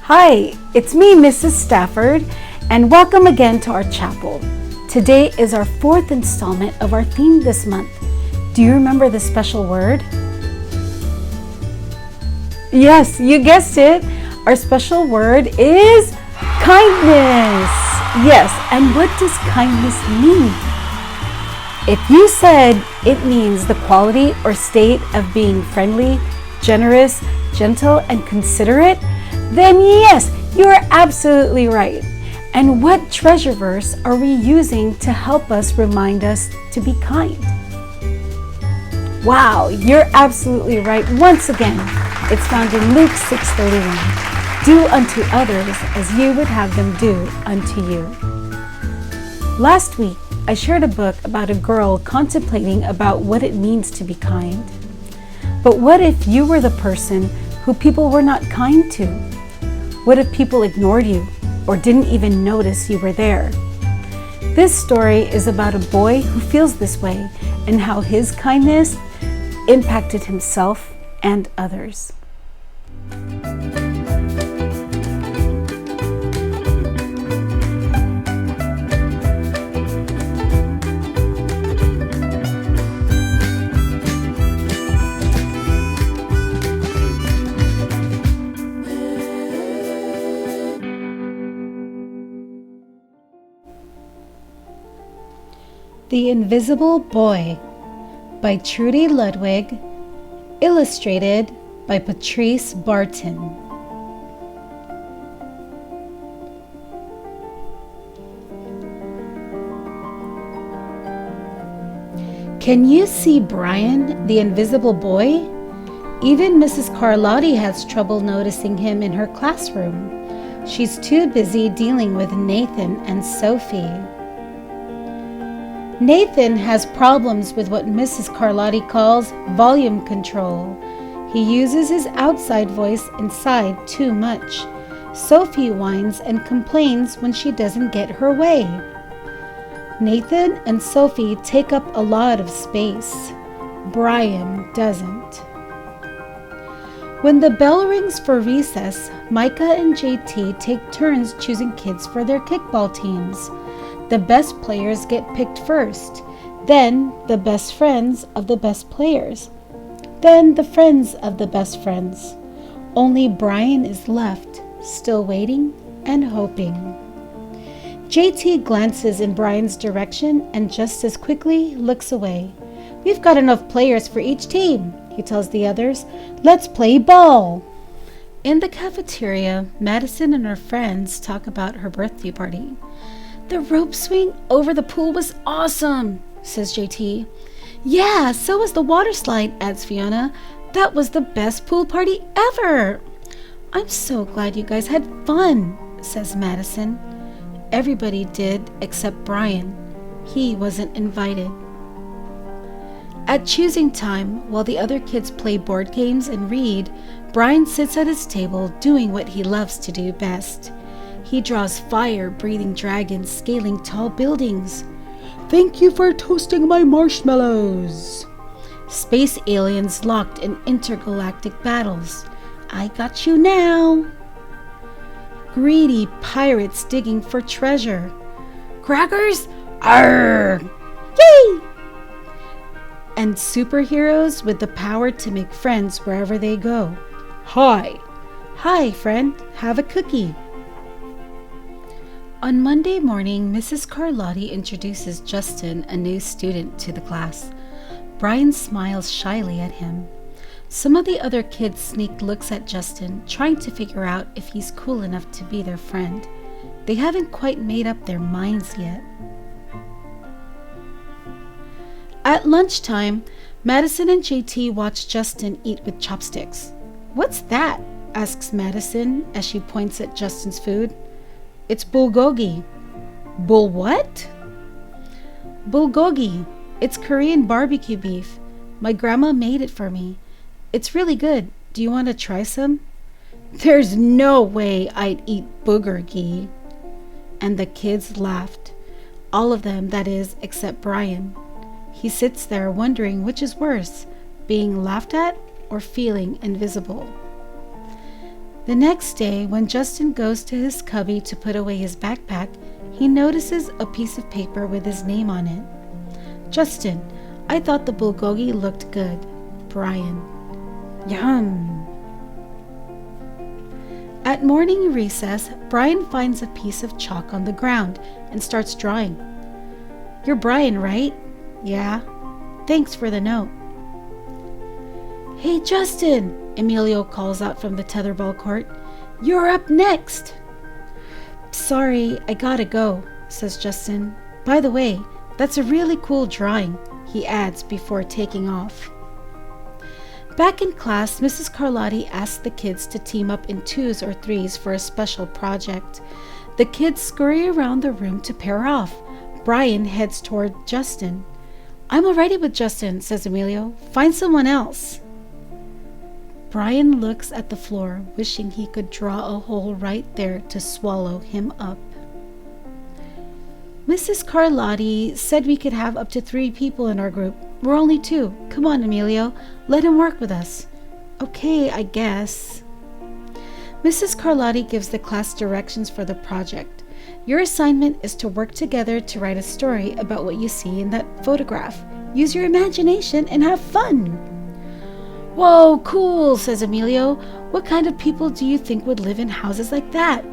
Hi, it's me, Mrs. Stafford, and welcome again to our chapel. Today is our fourth installment of our theme this month. Do you remember the special word? Yes, you guessed it. Our special word is kindness. Yes, and what does kindness mean? If you said it means the quality or state of being friendly, generous, gentle, and considerate, then yes, you are absolutely right. And what treasure verse are we using to help us remind us to be kind? Wow, you're absolutely right. Once again, it's found in Luke 6:31. Do unto others as you would have them do unto you. Last week, I shared a book about a girl contemplating about what it means to be kind. But what if you were the person who people were not kind to? What if people ignored you or didn't even notice you were there? This story is about a boy who feels this way and how his kindness impacted himself and others. The Invisible Boy by Trudy Ludwig, illustrated by Patrice Barton. Can you see Brian, the invisible boy? Even Mrs. Carlotti has trouble noticing him in her classroom. She's too busy dealing with Nathan and Sophie. Nathan has problems with what Mrs. Carlotti calls volume control. He uses his outside voice inside too much. Sophie whines and complains when she doesn't get her way. Nathan and Sophie take up a lot of space. Brian doesn't. When the bell rings for recess, Micah and JT take turns choosing kids for their kickball teams. The best players get picked first, then the best friends of the best players, then the friends of the best friends. Only Brian is left, still waiting and hoping. JT glances in Brian's direction and just as quickly looks away. "We've got enough players for each team," he tells the others. "Let's play ball." In the cafeteria, Madison and her friends talk about her birthday party. "The rope swing over the pool was awesome," says JT. "Yeah, so was the water slide," adds Fiona. "That was the best pool party ever." "I'm so glad you guys had fun," says Madison. Everybody did except Brian. He wasn't invited. At choosing time, while the other kids play board games and read, Brian sits at his table doing what he loves to do best. He draws fire-breathing dragons scaling tall buildings. "Thank you for toasting my marshmallows." Space aliens locked in intergalactic battles. "I got you now." Greedy pirates digging for treasure. "Crackers? Arrgh! Yay!" And superheroes with the power to make friends wherever they go. "Hi." "Hi, friend. Have a cookie." On Monday morning, Mrs. Carlotti introduces Justin, a new student, to the class. Brian smiles shyly at him. Some of the other kids sneak looks at Justin, trying to figure out if he's cool enough to be their friend. They haven't quite made up their minds yet. At lunchtime, Madison and JT watch Justin eat with chopsticks. "What's that?" asks Madison as she points at Justin's food. "It's bulgogi." "Bul what?" "Bulgogi. It's Korean barbecue beef. My grandma made it for me. It's really good. Do you want to try some?" "There's no way I'd eat boogergi." And the kids laughed. All of them, that is, except Brian. He sits there wondering which is worse, being laughed at or feeling invisible. The next day, when Justin goes to his cubby to put away his backpack, he notices a piece of paper with his name on it. Justin, I thought the bulgogi looked good. Brian. Yum. At morning recess, Brian finds a piece of chalk on the ground and starts drawing. You're Brian, right? Yeah. Thanks for the note. Hey, Justin, Emilio calls out from the tetherball court. You're up next. Sorry, I gotta go, says Justin. By the way, that's a really cool drawing, he adds before taking off. Back in class, Mrs. Carlotti asks the kids to team up in 2s or 3s for a special project. The kids scurry around the room to pair off. Brian heads toward Justin. I'm already with Justin, says Emilio. Find someone else. Brian looks at the floor, wishing he could draw a hole right there to swallow him up. Mrs. Carlotti said we could have up to 3 people in our group. We're only 2. Come on, Emilio. Let him work with us. Okay, I guess. Mrs. Carlotti gives the class directions for the project. Your assignment is to work together to write a story about what you see in that photograph. Use your imagination and have fun. Whoa, cool, says Emilio. What kind of people do you think would live in houses like that?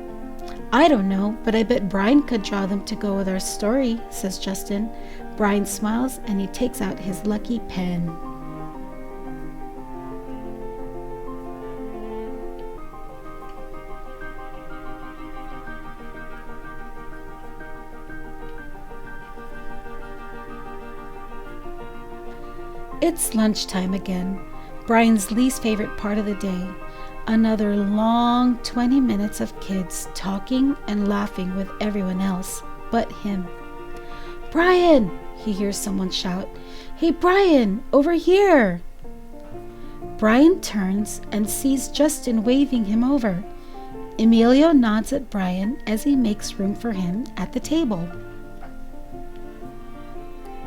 I don't know, but I bet Brian could draw them to go with our story, says Justin. Brian smiles and he takes out his lucky pen. It's lunchtime again, Brian's least favorite part of the day. Another long 20 minutes of kids talking and laughing with everyone else but him. Brian, he hears someone shout. Hey, Brian, over here. Brian turns and sees Justin waving him over. Emilio nods at Brian as he makes room for him at the table.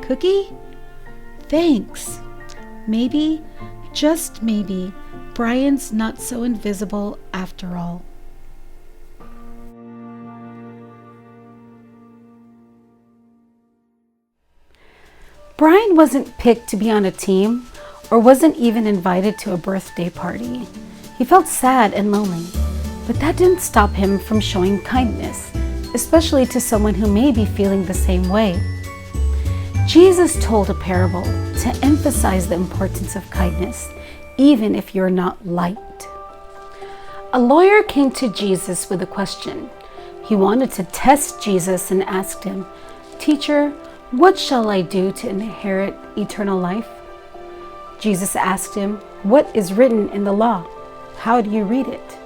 Cookie? Thanks. Maybe, just maybe, Brian's not so invisible after all. Brian wasn't picked to be on a team or wasn't even invited to a birthday party. He felt sad and lonely, but that didn't stop him from showing kindness, especially to someone who may be feeling the same way. Jesus told a parable to emphasize the importance of kindness, even if you're not liked. A lawyer came to Jesus with a question. He wanted to test Jesus and asked him, "Teacher, what shall I do to inherit eternal life?" Jesus asked him, "What is written in the law? How do you read it?"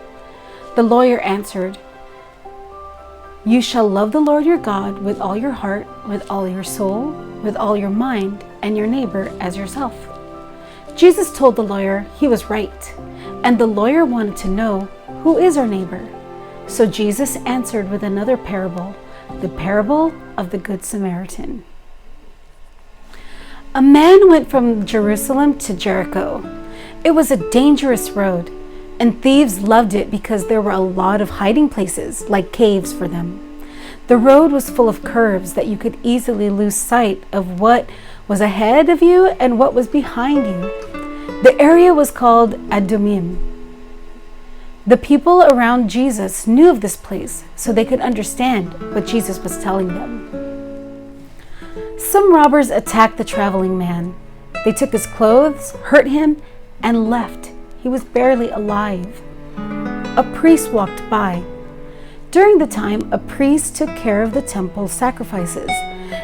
The lawyer answered, "You shall love the Lord your God with all your heart, with all your soul, with all your mind, and your neighbor as yourself." Jesus told the lawyer he was right, and the lawyer wanted to know, who is our neighbor? So Jesus answered with another parable, the parable of the Good Samaritan. A man went from Jerusalem to Jericho. It was a dangerous road, and thieves loved it because there were a lot of hiding places, like caves for them. The road was full of curves that you could easily lose sight of what was ahead of you and what was behind you. The area was called Adumim. The people around Jesus knew of this place, so they could understand what Jesus was telling them. Some robbers attacked the traveling man. They took his clothes, hurt him, and left. He was barely alive. A priest walked by. During the time, a priest took care of the temple sacrifices.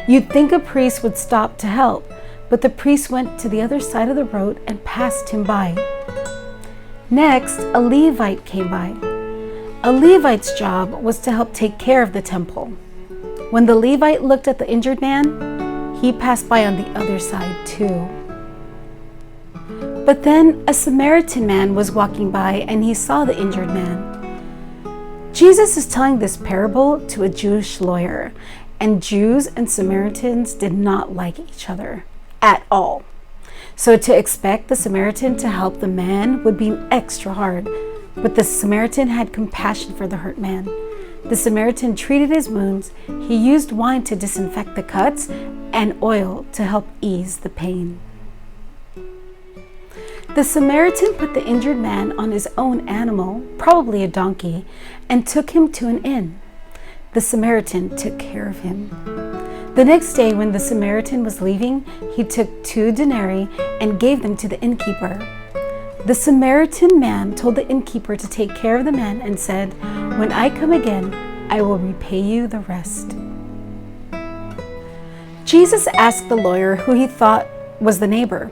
You'd think a priest would stop to help, but the priest went to the other side of the road and passed him by. Next, a Levite came by. A Levite's job was to help take care of the temple. When the Levite looked at the injured man, he passed by on the other side too. But then a Samaritan man was walking by and he saw the injured man. Jesus is telling this parable to a Jewish lawyer, and Jews and Samaritans did not like each other at all. So to expect the Samaritan to help the man would be extra hard. But the Samaritan had compassion for the hurt man. The Samaritan treated his wounds. He used wine to disinfect the cuts and oil to help ease the pain. The Samaritan put the injured man on his own animal, probably a donkey, and took him to an inn. The Samaritan took care of him. The next day, when the Samaritan was leaving, he took 2 denarii and gave them to the innkeeper. The Samaritan man told the innkeeper to take care of the man and said, "When I come again, I will repay you the rest." Jesus asked the lawyer who he thought was the neighbor,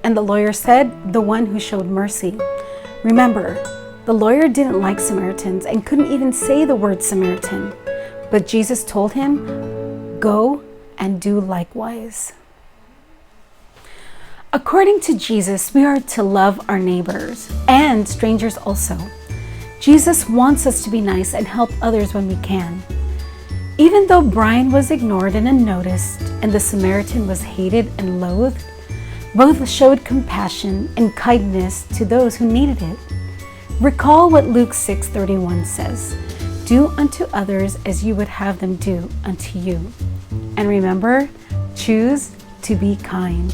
and the lawyer said, "The one who showed mercy." Remember, the lawyer didn't like Samaritans and couldn't even say the word Samaritan, but Jesus told him, "Go and do likewise." According to Jesus, we are to love our neighbors and strangers also. Jesus wants us to be nice and help others when we can. Even though Brian was ignored and unnoticed, and the Samaritan was hated and loathed, both showed compassion and kindness to those who needed it. Recall what Luke 6:31 says, "Do unto others as you would have them do unto you." And remember, choose to be kind.